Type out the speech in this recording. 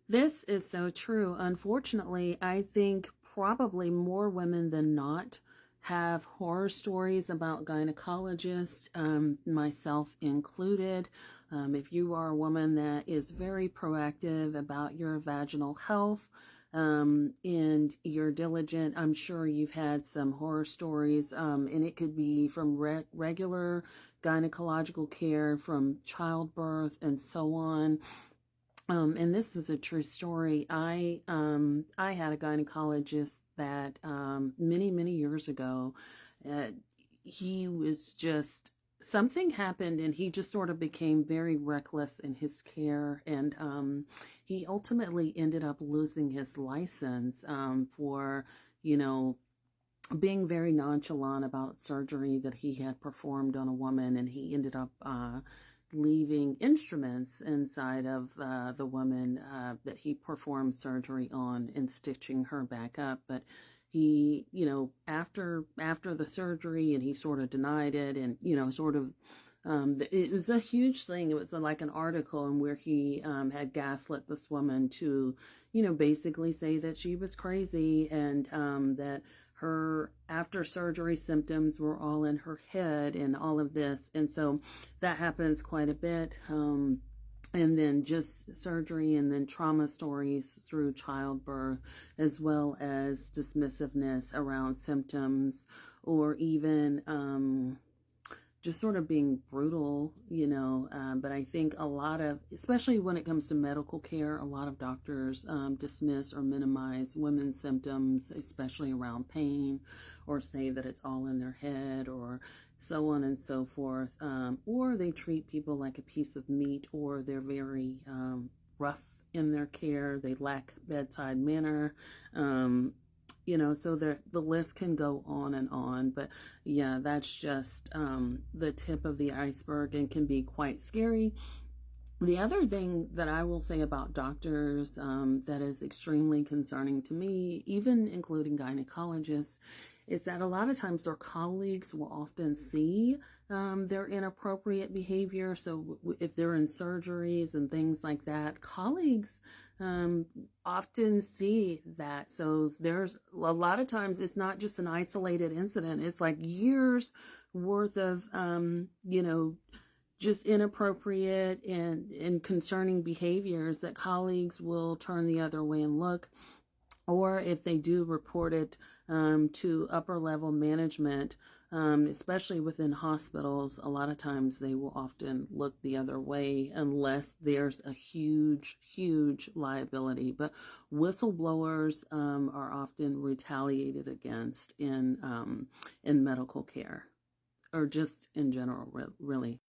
This is so true. Unfortunately, I think probably more women than not have horror stories about gynecologists, myself included. If you are a woman that is very proactive about your vaginal health, and you're diligent, I'm sure you've had some horror stories, and it could be from regular gynecological care, from childbirth, and so on. And this is a true story. I had a gynecologist that many years ago. Uh, he was just something happened, and he just sort of became very reckless in his care, and he ultimately ended up losing his license for you know being very nonchalant about surgery that he had performed on a woman, and he ended up leaving instruments inside of the woman that he performed surgery on and stitching her back up. But he, after the surgery, and he sort of denied it, and sort of. It was a huge thing. It was like an article in where he had gaslit this woman to, basically say that she was crazy, and that her after surgery symptoms were all in her head and all of this. And so that happens quite a bit. And then just surgery, and then trauma stories through childbirth, as well as dismissiveness around symptoms, or even just sort of being brutal, but I think a lot of, especially when it comes to medical care, a lot of doctors dismiss or minimize women's symptoms, especially around pain, or say that it's all in their head, or so on and so forth. Or they treat people like a piece of meat, or they're very rough in their care. They lack bedside manner. So the list can go on and on, but yeah, that's just the tip of the iceberg, and can be quite scary. The other thing that I will say about doctors that is extremely concerning to me, even including gynecologists, is that a lot of times their colleagues will often see their inappropriate behavior. So if they're in surgeries and things like that, colleagues often see that. So there's a lot of times it's not just an isolated incident. It's like years worth of, just inappropriate and concerning behaviors that colleagues will turn the other way and look. Or if they do report it to upper level management, especially within hospitals, a lot of times they will often look the other way unless there's a huge liability. But whistleblowers are often retaliated against in medical care, or just in general, really.